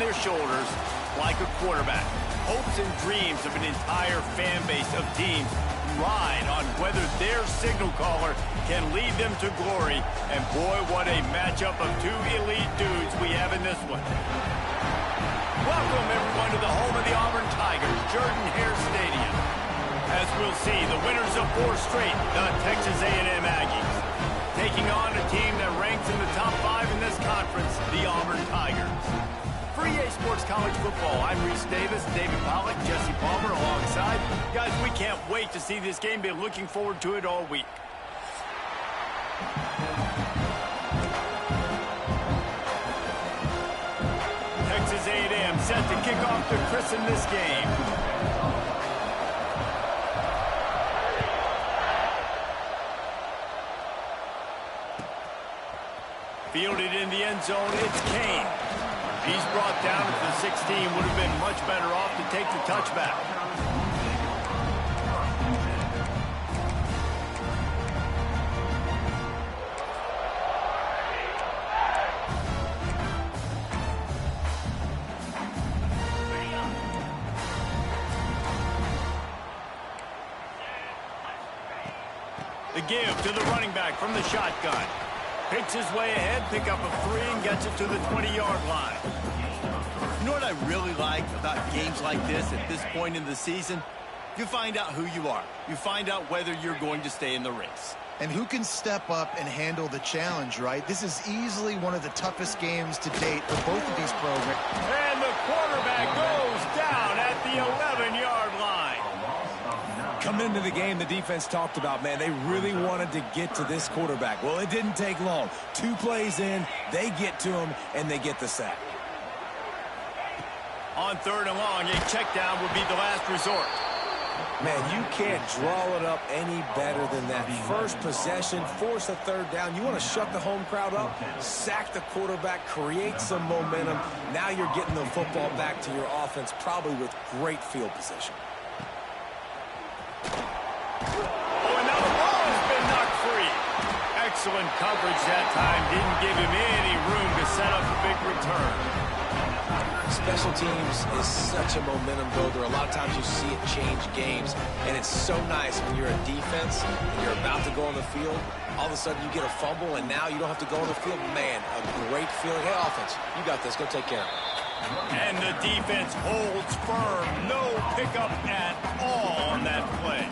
their shoulders like a quarterback. Hopes and dreams of an entire fan base of teams ride on whether their signal caller can lead them to glory. And boy, what a matchup of two elite dudes we have in this one. Welcome, everyone, to the home of the Auburn Tigers, Jordan-Hare Stadium. As we'll see, the winners of 4 straight, the Texas A&M Aggies, taking on a team that ranks in the top 5 in this conference, the Auburn Tigers. For EA Sports College Football, I'm Reese Davis, David Pollack, Jesse Palmer alongside. Guys, we can't wait to see this game. Been looking forward to it all week. Texas A&M set to kick off to christen this game. Fielded in the end zone, it's Kane. He's brought down at the 16. Would have been much better off to take the touchback. The give to the running back from the shotgun. Picks his way ahead, pick up a 3, and gets it to the 20-yard line. You know what I really like about games like this at this point in the season? You find out who you are. You find out whether you're going to stay in the race. And who can step up and handle the challenge, right? This is easily one of the toughest games to date for both of these programs. And the quarterback goes down at the 11-yard line. Coming into the game, the defense talked about, man, they really wanted to get to this quarterback. Well, it didn't take long. 2 plays in, they get to him, and they get the sack. On 3rd and long, a check down would be the last resort. Man, you can't draw it up any better than that. First possession, force a 3rd down. You want to shut the home crowd up, sack the quarterback, create some momentum. Now you're getting the football back to your offense, probably with great field position. Oh, and now the ball has been knocked free. Excellent coverage that time. Didn't give him any room to set up a big return. Special teams is such a momentum builder. A lot of times you see it change games, and it's so nice when you're a defense and you're about to go on the field. All of a sudden you get a fumble, and now you don't have to go on the field. Man, a great feeling. Hey, offense, you got this. Go take care of it. And the defense holds firm. No pickup at all on that play.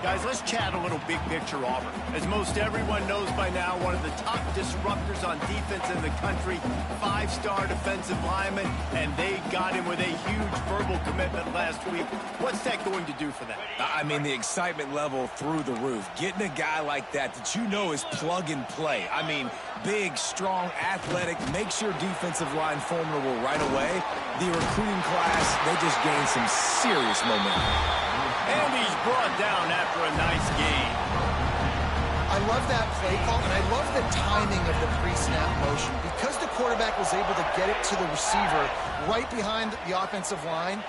Guys, let's chat a little big picture Auburn. As most everyone knows by now, one of the top disruptors on defense in the country, 5-star defensive lineman, and they got him with a huge verbal commitment last week. What's that going to do for them? I mean, the excitement level through the roof. Getting a guy like that you know is plug and play. I mean, big, strong, athletic, makes your defensive line formidable right away. The recruiting class, they just gained some serious momentum. And he's brought down after a nice gain. I love that play call, and I love the timing of the pre-snap motion. Because the quarterback was able to get it to the receiver right behind the offensive line,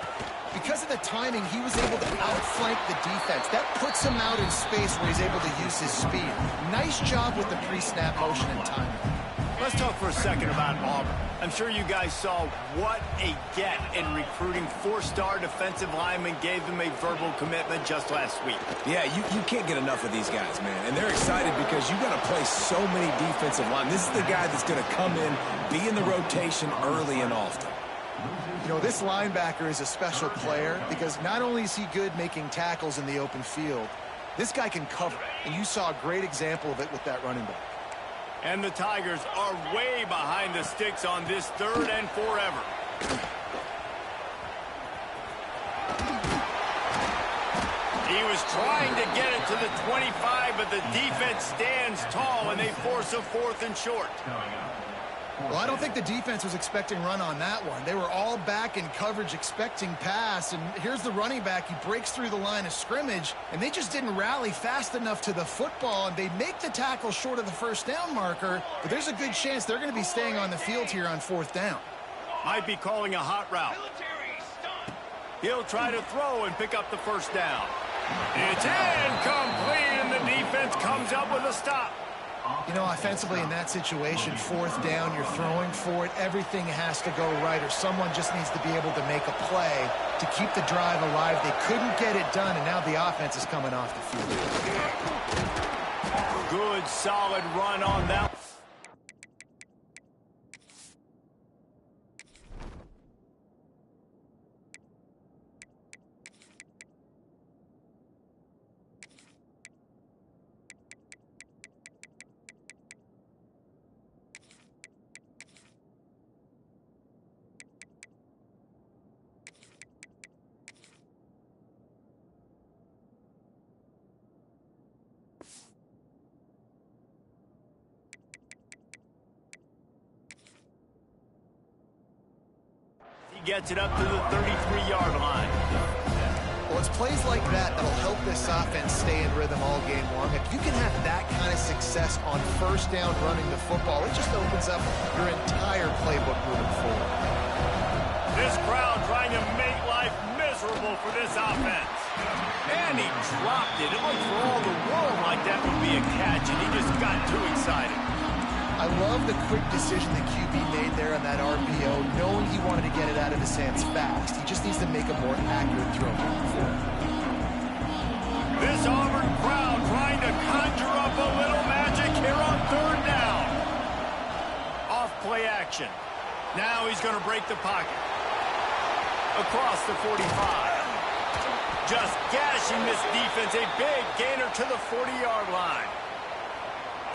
because of the timing, he was able to outflank the defense. That puts him out in space where he's able to use his speed. Nice job with the pre-snap motion and timing. Let's talk for a second about Auburn. I'm sure you guys saw what a get in recruiting. 4-star defensive linemen gave them a verbal commitment just last week. Yeah, you can't get enough of these guys, man. And they're excited because you got to play so many defensive line. This is the guy that's going to come in, be in the rotation early and often. You know, this linebacker is a special player because not only is he good making tackles in the open field, this guy can cover. And you saw a great example of it with that running back. And the Tigers are way behind the sticks on this 3rd and forever. He was trying to get it to the 25, but the defense stands tall, and they force a 4th and short. Well, I don't think the defense was expecting run on that one. They were all back in coverage expecting pass, and here's the running back. He breaks through the line of scrimmage, and they just didn't rally fast enough to the football, and they make the tackle short of the 1st down marker, but there's a good chance they're going to be staying on the field here on 4th down. Might be calling a hot route. He'll try to throw and pick up the 1st down. It's incomplete, and the defense comes up with a stop. You know, offensively in that situation, fourth down, you're throwing for it. Everything has to go right, or someone just needs to be able to make a play to keep the drive alive. They couldn't get it done, and now the offense is coming off the field. Good, solid run on that. Gets it up to the 33-yard line. Well, it's plays like that that'll help this offense stay in rhythm all game long. If you can have that kind of success on first down running the football, it just opens up your entire playbook moving forward. This crowd trying to make life miserable for this offense. And he dropped it. It looked for all the world like that would be a catch, and he just got too excited. I love the quick decision the QB made there on that RPO, knowing he wanted to get it out of his hands fast. He just needs to make a more accurate throw moving forward. This Auburn crowd trying to conjure up a little magic here on third down. Off play action. Now he's going to break the pocket. Across the 45. Just gashing this defense. A big gainer to the 40-yard line.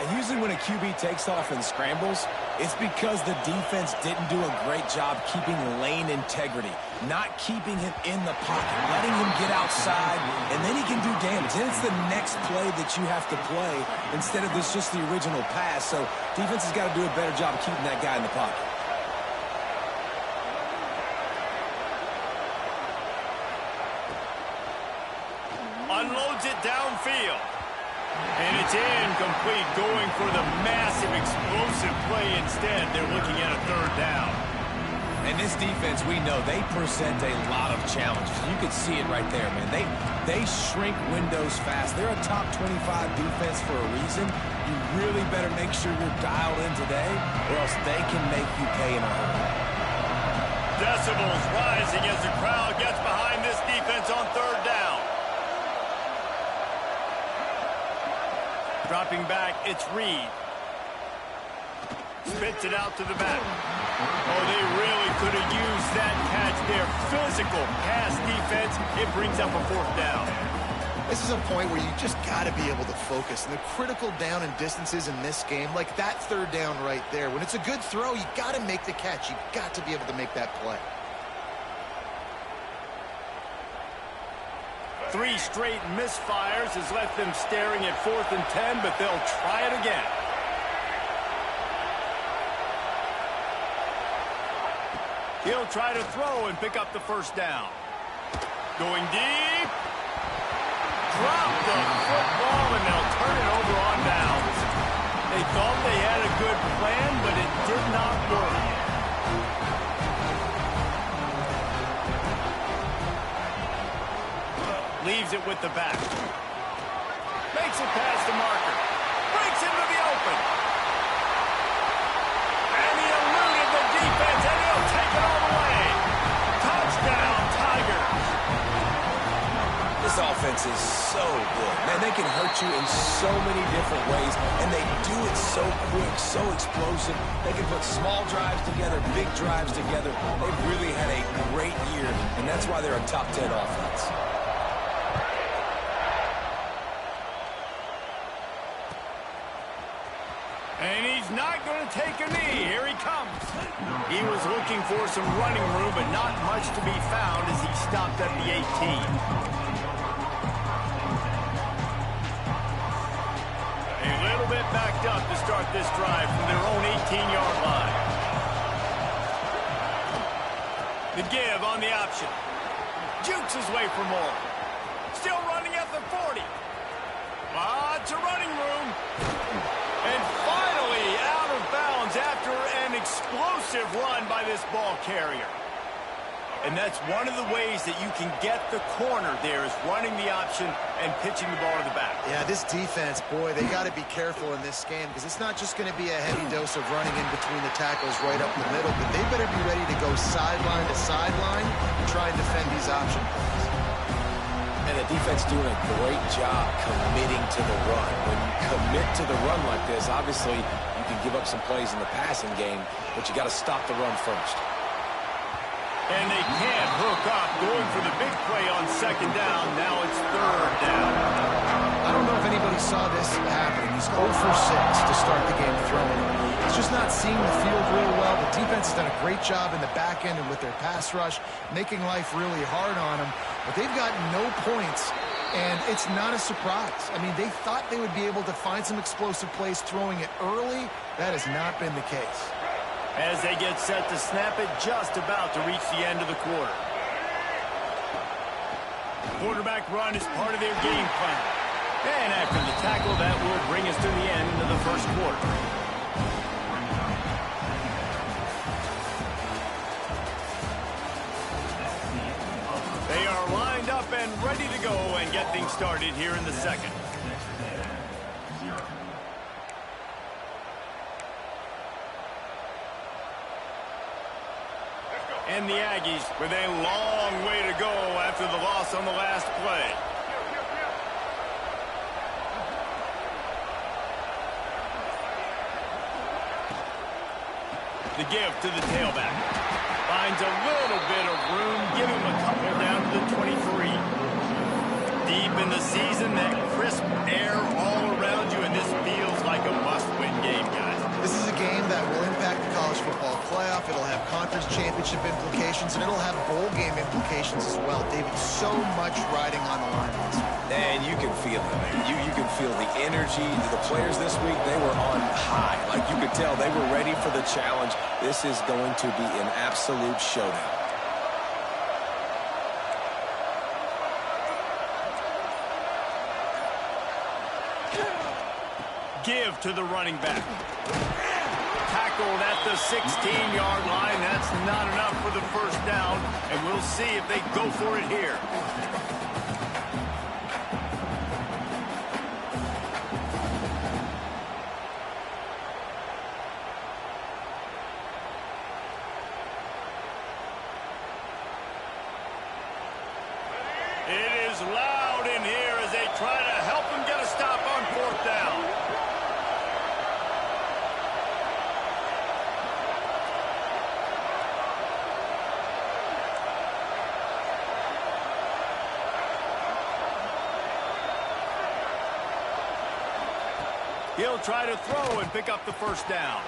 And usually when a QB takes off and scrambles, it's because the defense didn't do a great job keeping lane integrity, not keeping him in the pocket, letting him get outside, and then he can do damage. And it's the next play that you have to play instead of this just the original pass. So defense has got to do a better job of keeping that guy in the pocket. Unloads it downfield. And it's incomplete, going for the massive explosive play instead. They're looking at a third down. And this defense, we know, they present a lot of challenges. You can see it right there, man. They shrink windows fast. They're a top 25 defense for a reason. You really better make sure you're dialed in today, or else they can make you pay in a hurry. Decibels rising as the crowd gets behind this defense on third down. Dropping back, it's Reed. Spits it out to the back. Oh, they really could have used that catch there. Physical pass defense. It brings up a fourth down. This is a point where you just got to be able to focus. And the critical down and distances in this game, like that third down right there, when it's a good throw, you got to make the catch. You got to be able to make that play. 3 straight misfires has left them staring at 4th and 10, but they'll try it again. He'll try to throw and pick up the first down. Going deep. Drop the football, and they'll turn it over on downs. They thought they had a good plan, but it did not work. Leaves it with the back. Makes it past the marker. Breaks into the open. And he eluded the defense, and he'll take it all the way. Touchdown, Tigers. This offense is so good. Man, they can hurt you in so many different ways, and they do it so quick, so explosive. They can put small drives together, big drives together. They've really had a great year, and that's why they're a top 10 offense. And he's not going to take a knee. Here he comes. He was looking for some running room, but not much to be found as he stopped at the 18. A little bit backed up to start this drive from their own 18-yard line. The give on the option. Jukes his way for more. Still running at the 40. Lots of running room. And finally out of bounds after an explosive run by this ball carrier. And that's one of the ways that you can get the corner there is running the option and pitching the ball to the back. Yeah, this defense, boy, they got to be careful in this game because it's not just going to be a heavy dose of running in between the tackles right up the middle, but they better be ready to go sideline to sideline and try and defend these option plays. And the defense doing a great job committing to the run. When you commit to the run like this, obviously you can give up some plays in the passing game, but you got to stop the run first. And they can't hook up, going for the big play on second down. Now it's third down. I don't know if anybody saw this happening. He's 0 for 6 to start the game throwing. He's just not seeing the field real well. The defense has done a great job in the back end and with their pass rush, making life really hard on him. But they've got no points, and it's not a surprise. I mean, they thought they would be able to find some explosive plays throwing it early. That has not been the case. As they get set to snap it, just about to reach the end of the quarter. Quarterback run is part of their game plan. And after the tackle, that will bring us to the end of the first quarter. They are lined up and ready to go and get things started here in the second. And the Aggies with a long way to go after the loss on the last play. The give to the tailback. Finds a little bit of room. Give him a couple down to the 23. Deep in the season, that crisp air all around you, and this feels like a must-win game, guys. This is a game that will impact the college football playoff. It'll have conference championship implications, and it'll have bowl game implications as well. David, so much riding on the line. And you can feel it. You can feel the energy. The players this week, they were on high. Like you could tell, they were ready for the challenge. This is going to be an absolute showdown. Give to the running back. Tackled at the 16-yard line. That's not enough for the first down, and we'll see if they go for it here. It is loud in here as they try to help him get a stop on fourth down. He'll try to throw and pick up the first down.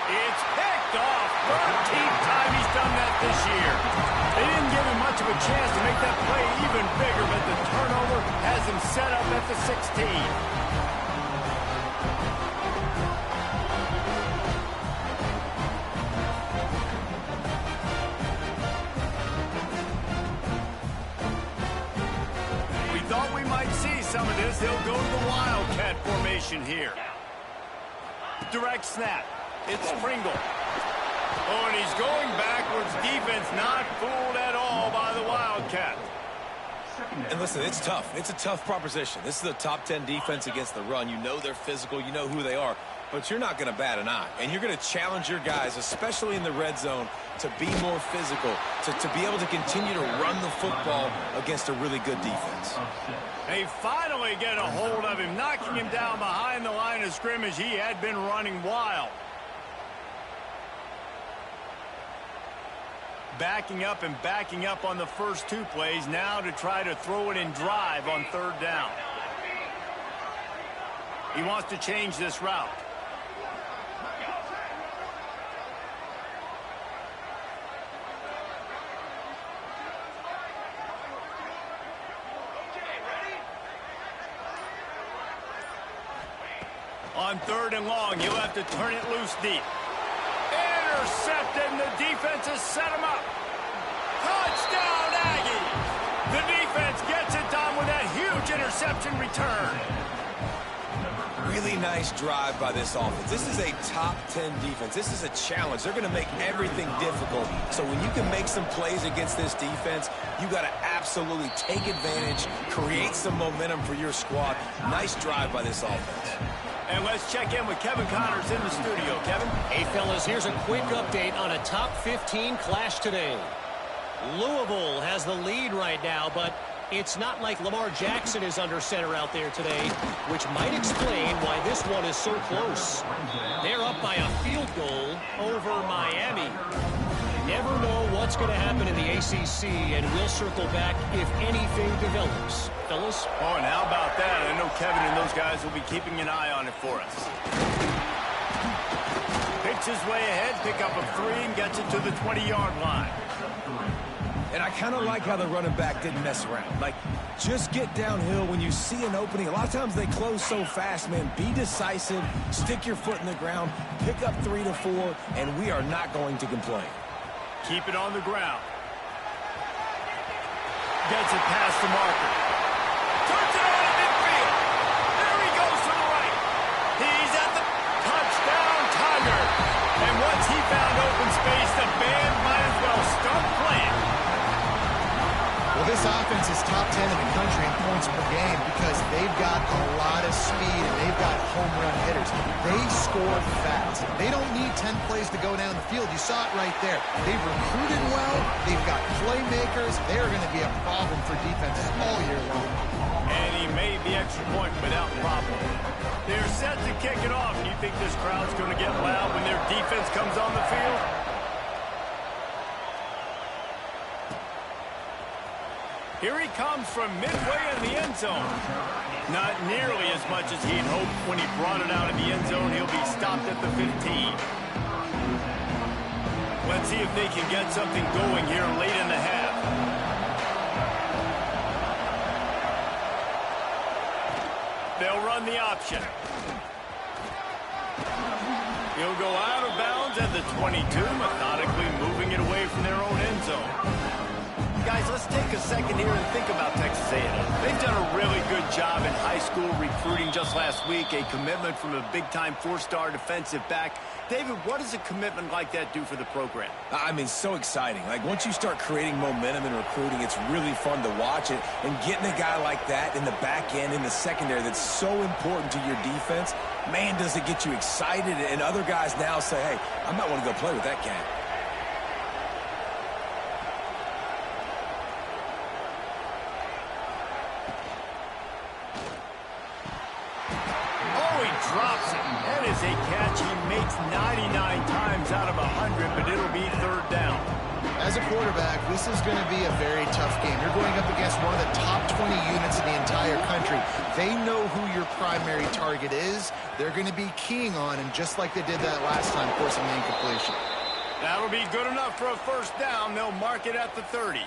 It's picked off. 13th time he's done that this year. They didn't give him much of a chance to make that play even bigger, but the turnover has him set up at the 16. Some of this, they'll go to the Wildcat formation here. Direct snap. It's Pringle. Oh, and he's going backwards. Defense not fooled at all by the Wildcat. And listen, it's tough. It's a tough proposition. This is a top 10 defense against the run. You know they're physical. You know who they are. But you're not going to bat an eye. And you're going to challenge your guys, especially in the red zone, to be more physical, to be able to continue to run the football against a really good defense. They finally get a hold of him, knocking him down behind the line of scrimmage. He had been running wild. Backing up on the first two plays, now to try to throw it and drive on third down. He wants to change this route. On third and long, he'll have to turn it loose deep. Intercepted, and the defense has set him up. Touchdown, Aggies! The defense gets it done with that huge interception return. really nice drive by this offense. This is a top 10 defense. This is a challenge. They're going to make everything difficult. So when you can make some plays against this defense, you got to absolutely take advantage, create some momentum for your squad. Nice drive by this offense. And let's check in with Kevin Connors in the studio. Kevin? Hey, fellas, here's a quick update on a top 15 clash today. Louisville has the lead right now, but it's not like Lamar Jackson is under center out there today, which might explain why this one is so close. They're up by a field goal over Miami. Never know what's going to happen in the ACC, and we'll circle back if anything develops. Fellas? Oh, and how about that? I know Kevin and those guys will be keeping an eye on it for us. Picks his way ahead, pick up a 3, and gets it to the 20-yard line. And I kind of like how the running back didn't mess around. Like, just get downhill when you see an opening. A lot of times they close so fast, man. Be decisive, stick your foot in the ground, pick up 3 to 4, and we are not going to complain. Keep it on the ground. Gets it past the marker. Turns it on to midfield. There he goes to the right. He's at the touchdown Tiger. And once he found open space, the band might as well start playing. Well, this offense is top 10 in the country in points per game because they've got a lot of speed and they've got home run hitters. They score fast. They don't need 10 plays to go down the field. You saw it right there. They've recruited well. They've got playmakers. They're going to be a problem for defenses all year long. And he made the extra point without problem. They're set to kick it off. Do you think this crowd's going to get loud when their defense comes on the field? Here he comes from midway in the end zone. Not nearly as much as he'd hoped when he brought it out of the end zone. He'll be stopped at the 15. Let's see if they can get something going here late in the half. They'll run the option. He'll go out of bounds at the 22, methodically moving it away from their own end zone. Guys, let's take a second here and think about Texas A&M. They've done a really good job in high school recruiting just last week, a commitment from a big-time 4-star defensive back. David, what does a commitment like that do for the program? I mean, so exciting. Like, once you start creating momentum in recruiting, it's really fun to watch it. And getting a guy like that in the back end, in the secondary, that's so important to your defense, man, does it get you excited. And other guys now say, hey, I might want to go play with that cat. Drops it. That is a catch he makes 99 times out of 100, but it'll be 3rd down. As a quarterback, this is going to be a very tough game. You're going up against one of the top 20 units in the entire country. They know who your primary target is. They're going to be keying on him just like they did that last time, forcing the incompletion. That'll be good enough for a 1st down. They'll mark it at the 30.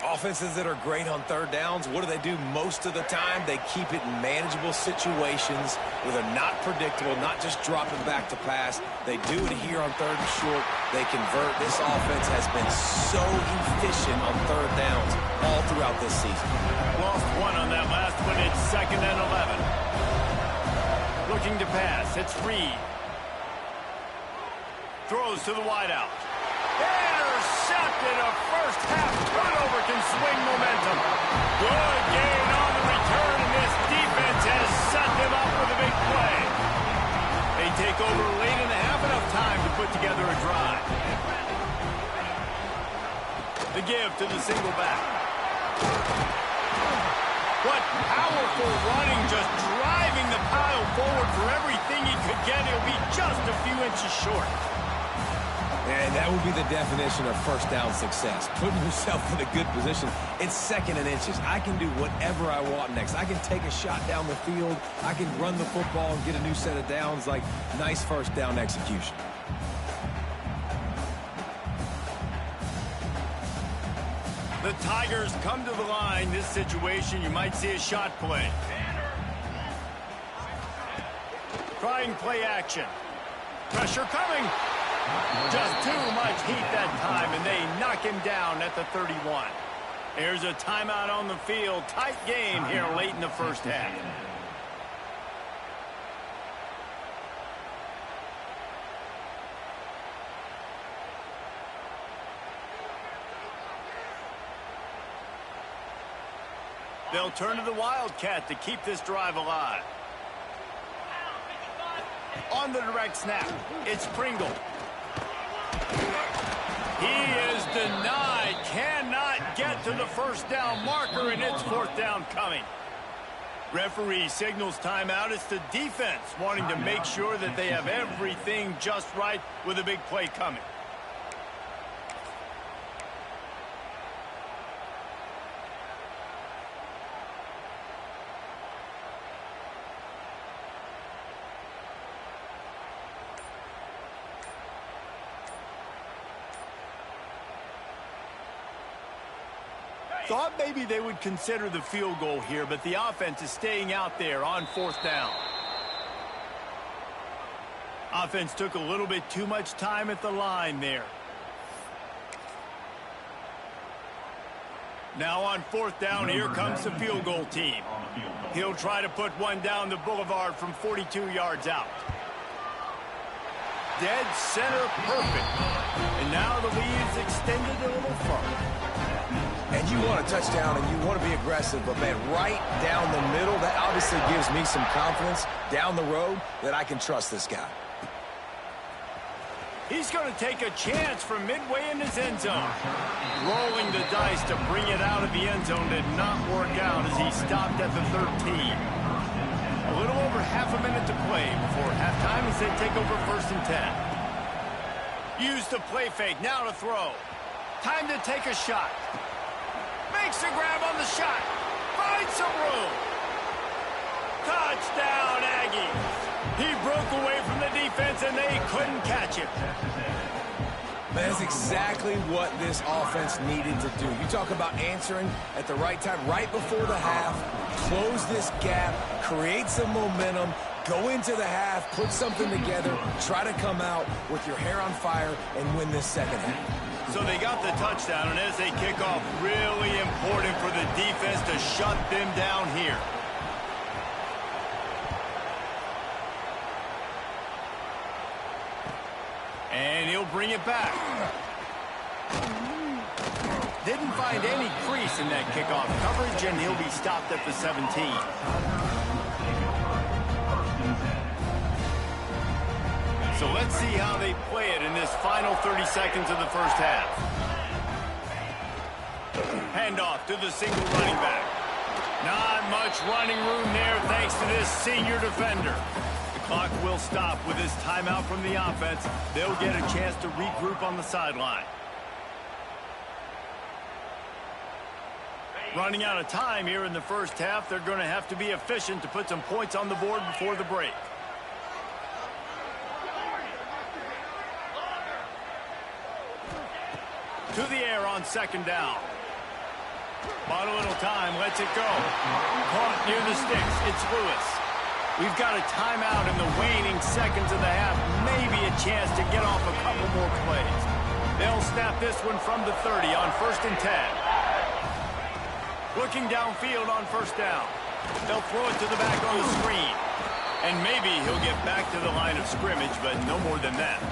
Offenses that are great on 3rd downs, what do they do most of the time? They keep it in manageable situations where they're not predictable, not just dropping back to pass. They do it here on 3rd and short. They convert. This offense has been so efficient on 3rd downs all throughout this season. Lost one on that last one. It's 2nd and 11. Looking to pass. It's Reed. Throws to the wideout. Intercepted. A first-half turnover can swing momentum. Good gain on the return, and this defense has set them up with a big play. They take over late in the half, enough time to put together a drive. The give to the single back. What powerful running, just driving the pile forward for everything he could get. He'll be just a few inches short. And that would be the definition of 1st down success. Putting yourself in a good position. It's 2nd and inches. I can do whatever I want next. I can take a shot down the field. I can run the football and get a new set of downs. Like, nice 1st down execution. The Tigers come to the line. This situation, you might see a shot play. Trying play action. Pressure coming. Just too much heat that time, and they knock him down at the 31. Here's a timeout on the field. Tight game here late in the 1st half. They'll turn to the Wildcat to keep this drive alive. On the direct snap, it's Pringle. He is denied, cannot get to the first down marker, and it's fourth down coming. Referee signals timeout. It's the defense wanting to make sure that they have everything just right with a big play coming. Thought maybe they would consider the field goal here, but the offense is staying out there on fourth down. Offense took a little bit too much time at the line there. Now on fourth down, here comes the field goal team. He'll try to put one down the boulevard from 42 yards out. Dead center perfect. And now the lead is extended a little further. And you want a touchdown and you want to be aggressive, but man, right down the middle, that obviously gives me some confidence down the road that I can trust this guy. He's going to take a chance from midway in his end zone. Rolling the dice to bring it out of the end zone did not work out as he stopped at the 13. A little over half a minute to play before halftime as they take over first and 10. Use the play fake, now to throw. Time to take a shot. Makes a grab on the shot. Finds some room. Touchdown, Aggies. He broke away from the defense, and they couldn't catch him. Man, that's exactly what this offense needed to do. You talk about answering at the right time, right before the half, close this gap, create some momentum, go into the half, put something together, try to come out with your hair on fire and win this second half. So they got the touchdown, and as they kick off, really important for the defense to shut them down here. And he'll bring it back. Didn't find any crease in that kickoff coverage, and he'll be stopped at the 17. So let's see how they play it in this final 30 seconds of the first half. Handoff to the single running back. Not much running room there thanks to this senior defender. The clock will stop with this timeout from the offense. They'll get a chance to regroup on the sideline. Running out of time here in the first half. They're going to have to be efficient to put some points on the board before the break. To the air on second down. Bought a little time, lets it go. Caught near the sticks, it's Lewis. We've got a timeout in the waning seconds of the half. Maybe a chance to get off a couple more plays. They'll snap this one from the 30 on first and 10. Looking downfield on first down. They'll throw it to the back on the screen. And maybe he'll get back to the line of scrimmage, but no more than that.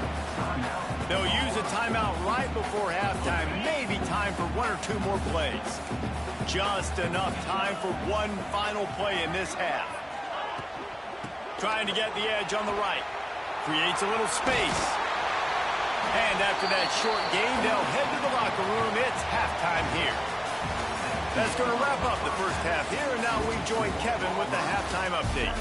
They'll use a timeout right before halftime. Maybe time for one or two more plays. Just enough time for one final play in this half. Trying to get the edge on the right. Creates a little space. And after that short gain, they'll head to the locker room. It's halftime here. That's going to wrap up the first half here, and now we join Kevin with the halftime update.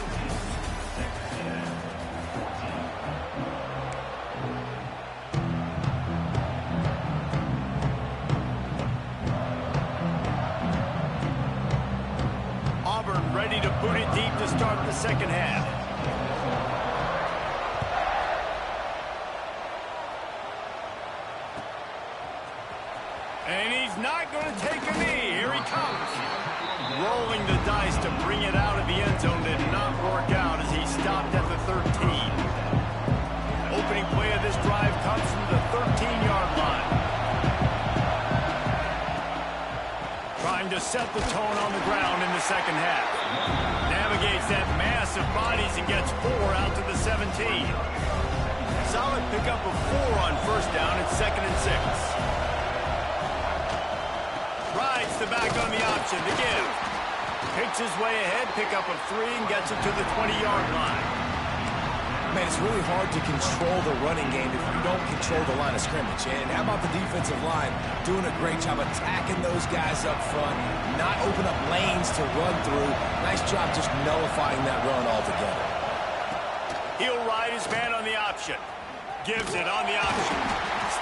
Ready to boot it deep to start the second half. And he's not going to take a knee. Here he comes. Rolling the dice to bring it out of the end zone did not work out as he stopped at the 13. Opening play of this drive comes from the 13-yard line. Trying to set the tone on the ground in the second half. Navigates that mass of bodies and gets 4 out to the 17. Solid pickup of 4 on first down at second and 6. Rides the back on the option to give. Picks his way ahead, pick up a 3, and gets it to the 20-yard line. Man, it's really hard to control the running game if you don't control the line of scrimmage. And how about the defensive line doing a great job attacking those guys up front, not open up lanes to run through. Nice job just nullifying that run altogether. He'll ride his man on the option. Gives it on the option.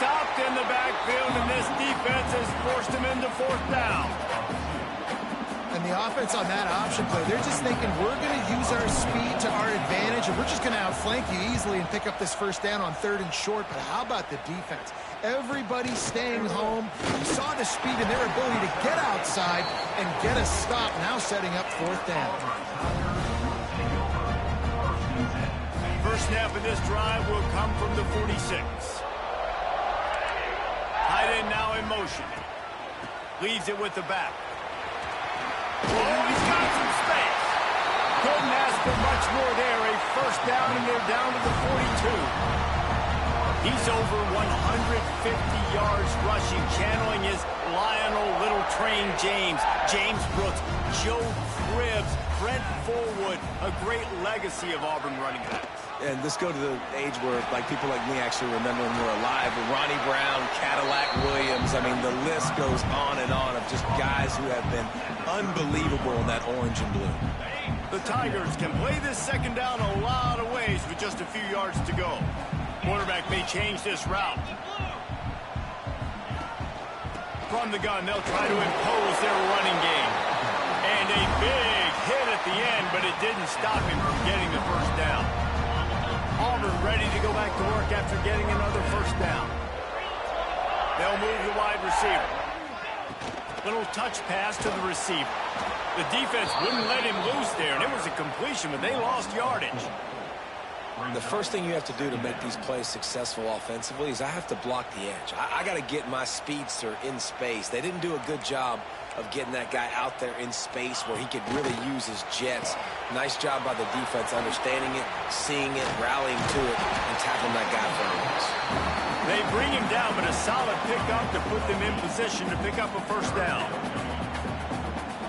Stopped in the backfield, and this defense has forced him into 4th down. And the offense on that option play, they're just thinking we're going to use our speed to our advantage, and we're just going to outflank you easily and pick up this 1st down on 3rd and short. But how about the defense? Everybody staying home. You saw the speed and their ability to get outside and get a stop, now setting up 4th down. First snap of this drive will come from the 46. Tight end now in motion. Leaves it with the back. Oh, he's got some space. Couldn't ask for much more there. A 1st down, and they're down to the 42. He's over 150 yards rushing, channeling his Lionel Little Train James, James Brooks, Joe Cribbs, Brent Forwood, a great legacy of Auburn running backs. And let's go to the age where, like, people like me actually remember when we were alive. With Ronnie Brown, Cadillac Williams. I mean, the list goes on and on of just guys who have been unbelievable in that orange and blue. The Tigers can play this 2nd down a lot of ways with just a few yards to go. Quarterback may change this route. From the gun, they'll try to impose their running game. And a big hit at the end, but it didn't stop him from getting the 1st down. Auburn ready to go back to work after getting another 1st down. They'll move the wide receiver. Little touch pass to the receiver. The defense wouldn't let him loose there, and it was a completion, but they lost yardage. The first thing you have to do to make these plays successful offensively is I have to block the edge. I got to get my speedster in space. They didn't do a good job of getting that guy out there in space where he could really use his jets. Nice job by the defense understanding it, seeing it, rallying to it, and tackling that guy for a loss. They bring him down, but a solid pickup to put them in position to pick up a 1st down.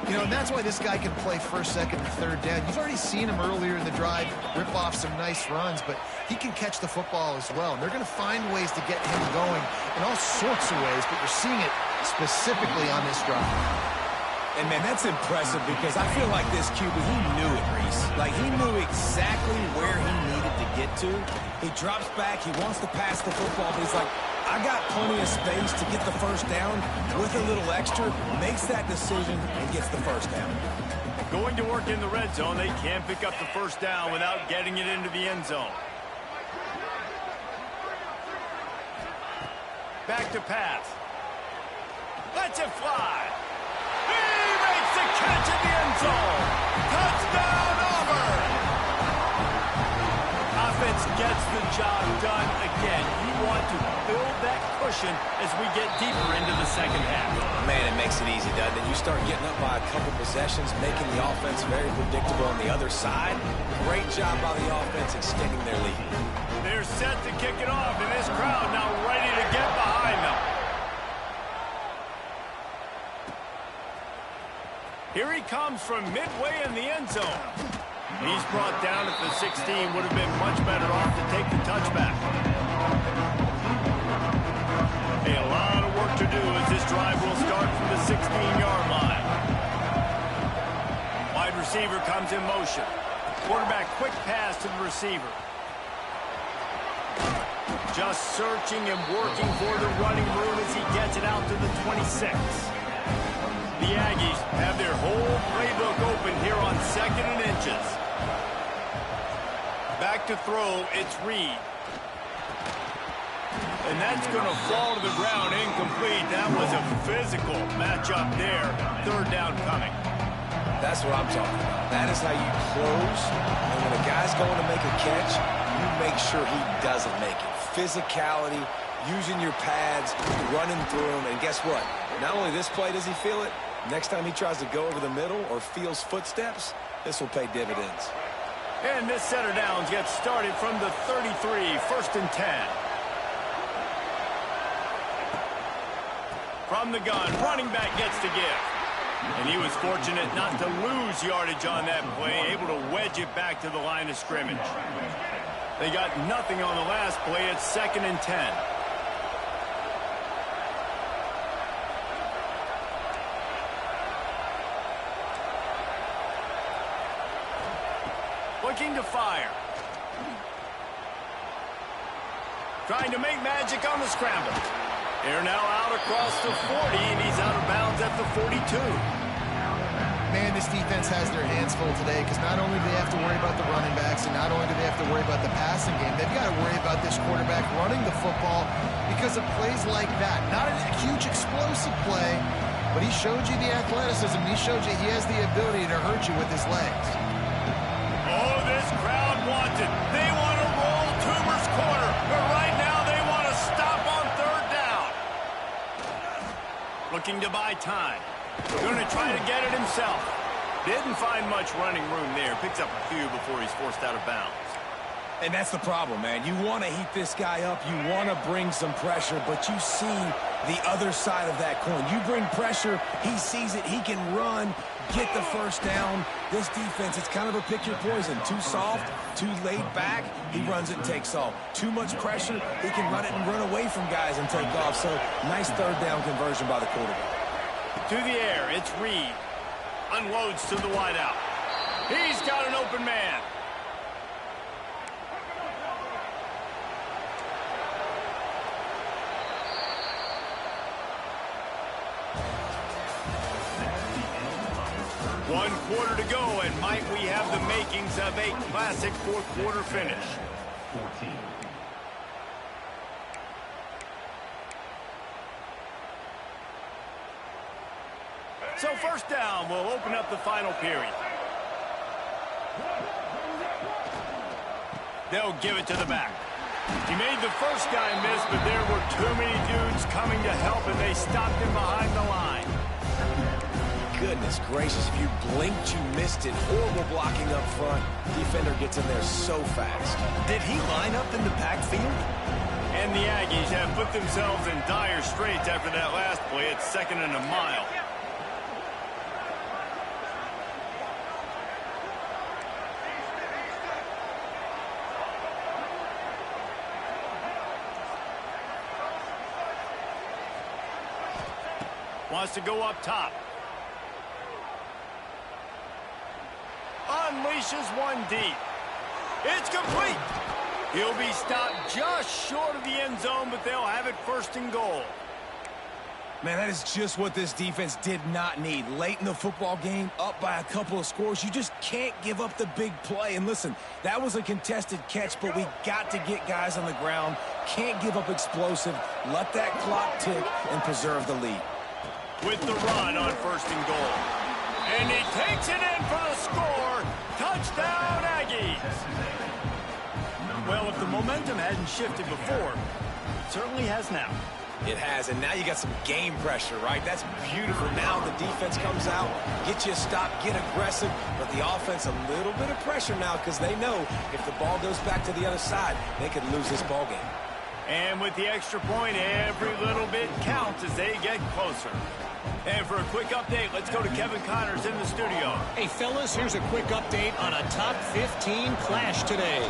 You know, and that's why this guy can play 1st, 2nd, and 3rd down. You've already seen him earlier in the drive rip off some nice runs, but he can catch the football as well. And they're going to find ways to get him going in all sorts of ways, but you're seeing it specifically on this drive. And, man, that's impressive because I feel like this QB, he knew it, Reese. Like, he knew exactly where he needed to get to. He drops back. He wants to pass the football, but he's like, I got plenty of space to get the 1st down with a little extra, makes that decision, and gets the 1st down. Going to work in the red zone, they can't pick up the 1st down without getting it into the end zone. Back to pass. Lets it fly. He makes the catch at the end zone. Touchdown, Auburn! Offense gets the job done again. You want to build that cushion as we get deeper into the 2nd half. Man, it makes it easy, doesn't it? You start getting up by a couple possessions, making the offense very predictable on the other side. Great job by the offense extending their lead. They're set to kick it off, and this crowd now ready to get behind them. Here he comes from midway in the end zone. He's brought down at the 16. Would have been much better off to take the touchback. A lot of work to do as this drive will start from the 16-yard line. Wide receiver comes in motion. Quarterback quick pass to the receiver. Just searching and working for the running room as he gets it out to the 26. The Aggies have their whole playbook open here on 2nd and inches. Back to throw, it's Reed. And that's going to fall to the ground incomplete. That was a physical matchup there. 3rd down coming. That's what I'm talking about. That is how you close. And when a guy's going to make a catch, you make sure he doesn't make it. Physicality, using your pads, running through them. And guess what? Not only this play does he feel it, next time he tries to go over the middle or feels footsteps, this will pay dividends. And this set of downs gets started from the 33, 1st and 10. From the gun, running back gets to give. And he was fortunate not to lose yardage on that play, able to wedge it back to the line of scrimmage. They got nothing on the last play. It's 2nd and 10. Looking to fire. Trying to make magic on the scramble. They're now out across the 40, and he's out of bounds at the 42. Man, this defense has their hands full today because not only do they have to worry about the running backs and not only do they have to worry about the passing game, they've got to worry about this quarterback running the football because of plays like that. Not a huge explosive play, but he showed you the athleticism. He showed you he has the ability to hurt you with his legs. Oh, this crowd wants it. They want to roll Toomer's corner, but right now they want to stop on 3rd down. Looking to buy time. Going to try to get it himself. Didn't find much running room there. Picks up a few before he's forced out of bounds. And that's the problem, man. You want to heat this guy up. You want to bring some pressure, but you see the other side of that coin. You bring pressure, he sees it, he can run, get the 1st down. This defense, it's kind of a pick your poison. Too soft, too laid back, he runs it and takes off. Too much pressure, he can run it and run away from guys and take off. So, nice 3rd down conversion by the quarterback. To the air, it's Reed. Unloads to the wideout. He's got an open man. One quarter to go, and might we have the makings of a classic 4th quarter finish. 14. So 1st down will open up the final period. They'll give it to the back. He made the first guy miss, but there were too many dudes coming to help, and they stopped him behind the line. Goodness gracious, if you blinked, you missed it. Horrible blocking up front. Defender gets in there so fast. Did he line up in the backfield? And the Aggies have put themselves in dire straits after that last play. It's 2nd and a mile. Wants to go up top. Unleashes one deep. It's complete. He'll be stopped just short of the end zone, but they'll have it 1st and goal. Man, that is just what this defense did not need. Late in the football game, up by a couple of scores, you just can't give up the big play. And listen, that was a contested catch, but we got to get guys on the ground. Can't give up explosive. Let that clock tick and preserve the lead. With the run on 1st and goal. And he takes it in for the score. Touchdown, Aggies. Well, if the momentum hadn't shifted before, it certainly has now. It has, and now you got some game pressure, right? That's beautiful. Now the defense comes out, get you a stop, get aggressive, but the offense a little bit of pressure now because they know if the ball goes back to the other side, they could lose this ball game. And with the extra point, every little bit counts as they get closer. And for a quick update, let's go to Kevin Connors in the studio. Hey, fellas, here's a quick update on a top 15 clash today.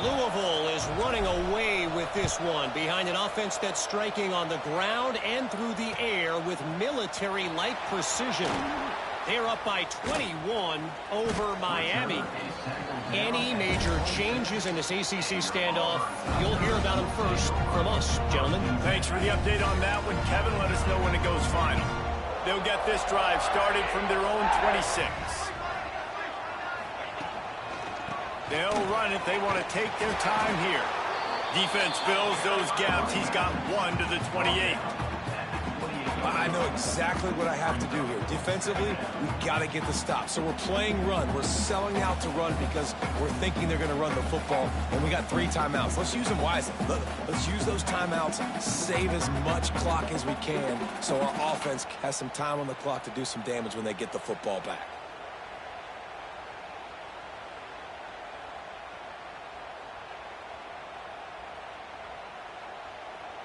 Louisville is running away with this one behind an offense that's striking on the ground and through the air with military-like precision. They're up by 21 over Miami. Any major changes in this ACC standoff, you'll hear about them first from us, gentlemen. Thanks for the update on that one, Kevin. Let us know when it goes final. They'll get this drive started from their own 26. They'll run it. They want to take their time here. Defense fills those gaps. He's got one to the 28. I know exactly what I have to do here. Defensively, we've got to get the stop. So we're playing run. We're selling out to run because we're thinking they're going to run the football, and we got 3 timeouts. Let's use them wisely. Let's use those timeouts, save as much clock as we can so our offense has some time on the clock to do some damage when they get the football back.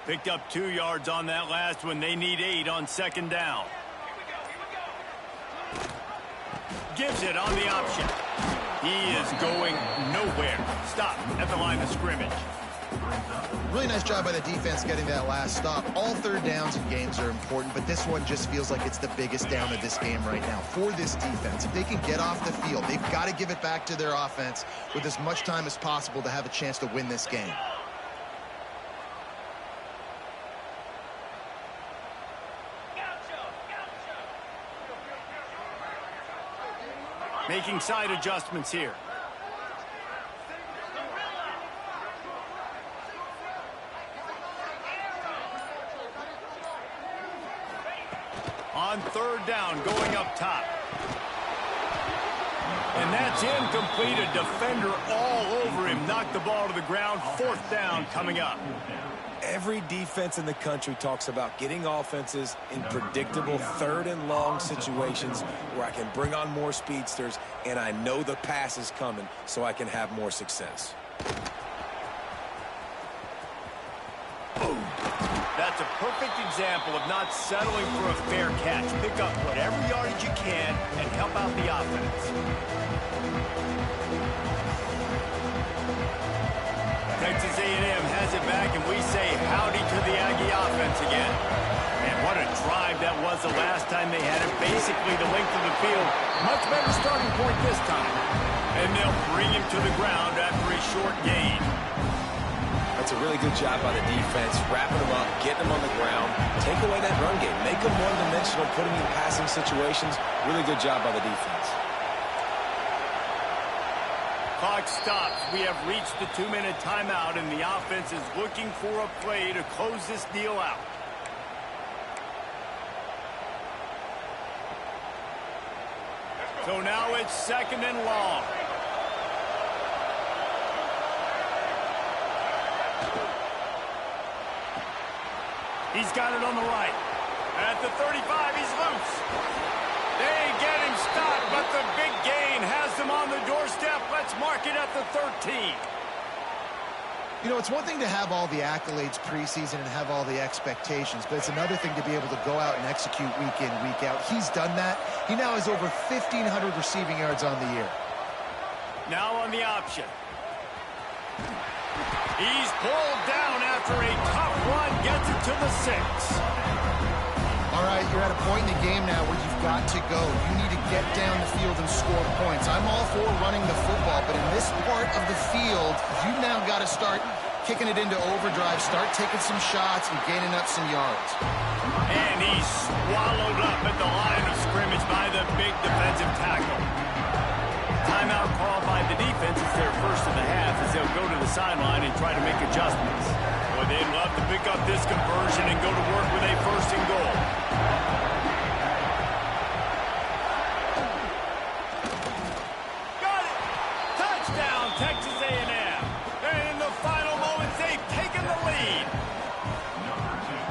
Picked up 2 yards on that last one. They need 8 on 2nd down. Gives it on the option. He is going nowhere. Stop at the line of scrimmage. Really nice job by the defense getting that last stop. All third downs in games are important, but this one just feels like it's the biggest down of this game right now for this defense. If they can get off the field, they've got to give it back to their offense with as much time as possible to have a chance to win this game. Making side adjustments here. On third down, going up top. And that's incomplete. A defender all over him. Knocked the ball to the ground. Fourth down coming up. Every defense in the country talks about getting offenses in predictable third and long situations where I can bring on more speedsters and I know the pass is coming so I can have more success. That's a perfect example of not settling for a fair catch. Pick up whatever yardage you can and help out the offense. Texas A&M has it back, and we say howdy to the Aggie offense again. And what a drive that was the last time they had it, basically the length of the field. Much better starting point this time. And they'll bring him to the ground after a short gain. That's a really good job by the defense, wrapping them up, getting them on the ground, take away that run game, make them one-dimensional, put them in passing situations. Really good job by the defense. Clock stops. We have reached the 2-minute timeout, and the offense is looking for a play to close this deal out. So now it's second and long. He's got it on the right. At the 35, he's loose. They get him stopped, but the big gain has them on the doorstep. Let's mark it at the 13. You know, it's one thing to have all the accolades preseason and have all the expectations, but it's another thing to be able to go out and execute week in, week out. He's done that. He now has over 1,500 receiving yards on the year. Now on the option. He's pulled down after a tough run, gets it to the 6. All right, you're at a point in the game now where you've got to go. You need to get down the field and score points. I'm all for running the football, but in this part of the field, you've now got to start kicking it into overdrive, start taking some shots and gaining up some yards. And he's swallowed up at the line of scrimmage by the big defensive tackle. Timeout called by the defense. It's their first of the half as they'll go to the sideline and try to make adjustments. Boy, they'd love to pick up this conversion and go to work with a first and goal. Got it! Touchdown, Texas A&M. And in the final moments, they've taken the lead.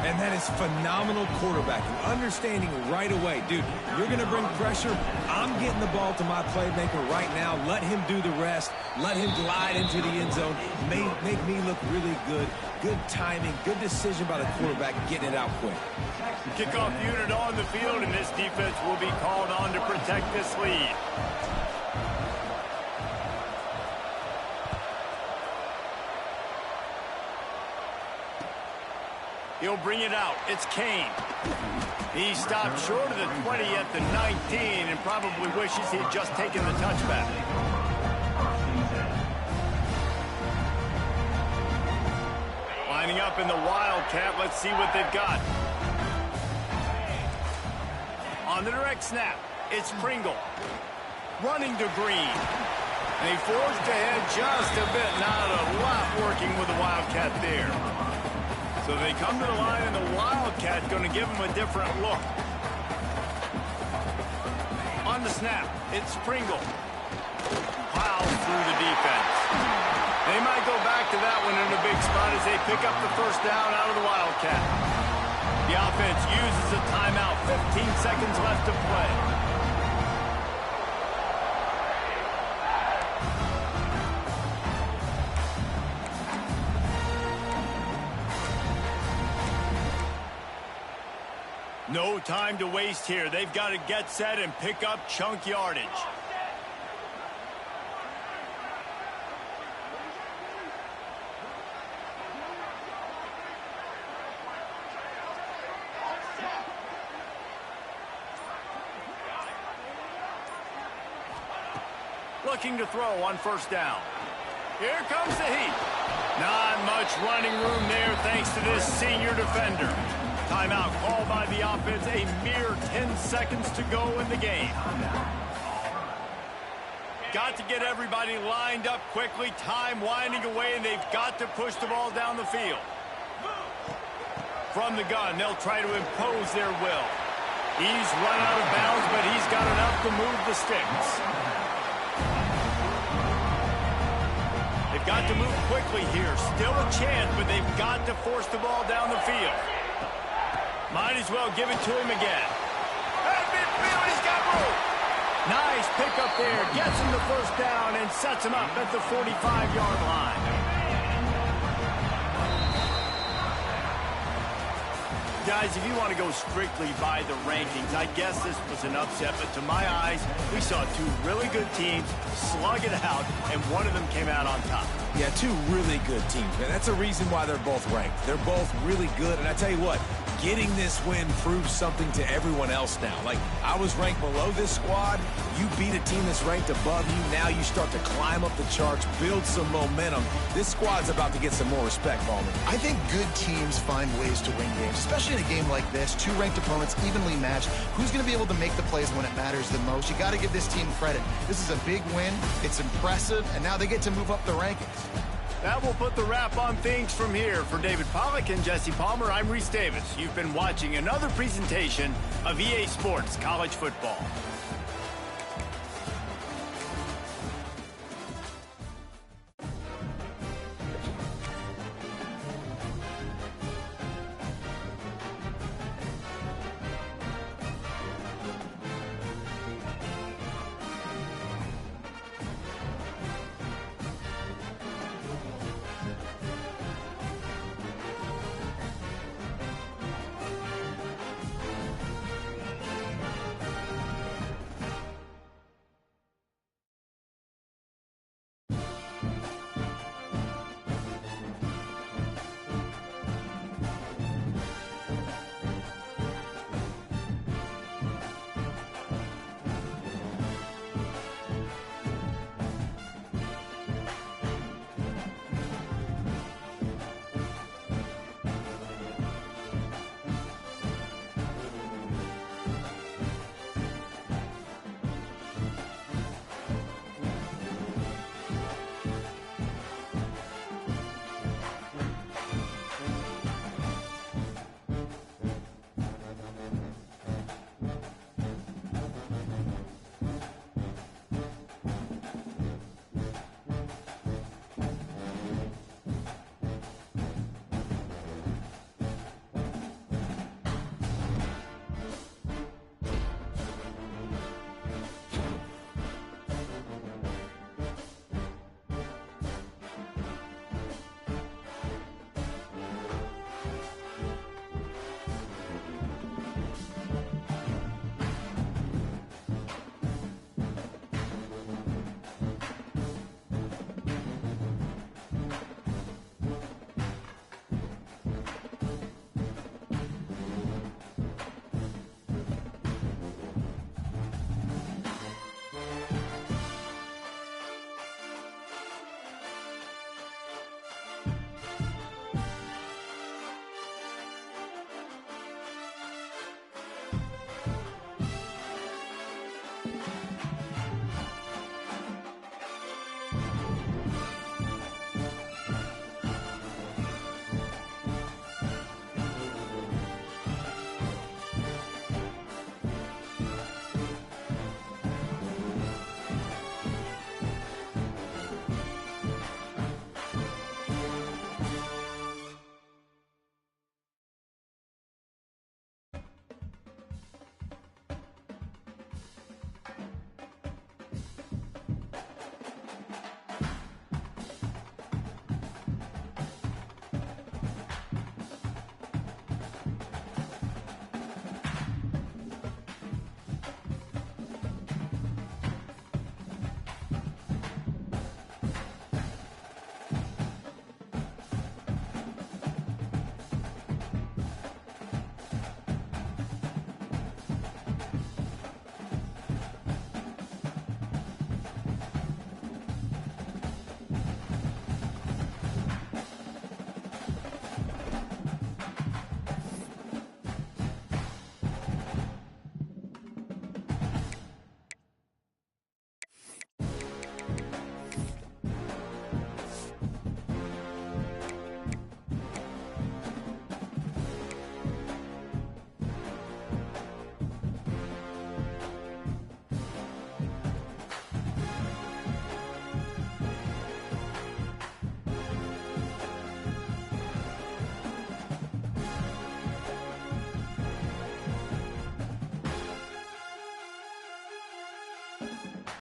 And that is phenomenal quarterbacking. Understanding right away, dude, you're going to bring pressure. I'm getting the ball to my playmaker right now. Let him do the rest. Let him glide into the end zone. Make me look really good. Good timing, good decision by the quarterback, getting it out quick. Kickoff unit on the field, and this defense will be called on to protect this lead. He'll bring it out. It's Kane. He stopped short of the 20 at the 19 and probably wishes he had just taken the touchback. Lining up in the Wildcat. Let's see what they've got. On the direct snap, it's Pringle. Running to Green. And he forged ahead just a bit. Not a lot working with the Wildcat there. So they come to the line, and the Wildcat going to give them a different look. On the snap, it's Pringle. Plows through the defense. They might go back to that one in a big spot as they pick up the first down out of the Wildcat. The offense uses a timeout. 15 seconds left to play. No time to waste here. They've got to get set and pick up chunk yardage. Looking to throw on first down. Here comes the heat. Not much running room there thanks to this senior defender. Timeout called by the offense. A mere 10 seconds to go in the game. Got to get everybody lined up quickly. Time winding away, and they've got to push the ball down the field. From the gun, they'll try to impose their will. He's run out of bounds, but he's got enough to move the sticks. They've got to move quickly here. Still a chance, but they've got to force the ball down the field. Might as well give it to him again. At midfield, he's got room. Nice pickup there. Gets him the first down and sets him up at the 45-yard line. Guys, if you want to go strictly by the rankings, I guess this was an upset. But to my eyes, we saw two really good teams slug it out, and one of them came out on top. Yeah, two really good teams, man. That's a reason why they're both ranked. They're both really good, and I tell you what, getting this win proves something to everyone else now. Like, I was ranked below this squad. You beat a team that's ranked above you. Now you start to climb up the charts, build some momentum. This squad's about to get some more respect, Ballman. I think good teams find ways to win games, especially in a game like this. Two ranked opponents evenly matched. Who's going to be able to make the plays when it matters the most? You got to give this team credit. This is a big win. It's impressive, and now they get to move up the rankings. That will put the wrap on things from here. For David Pollack and Jesse Palmer, I'm Reese Davis. You've been watching another presentation of EA Sports College Football.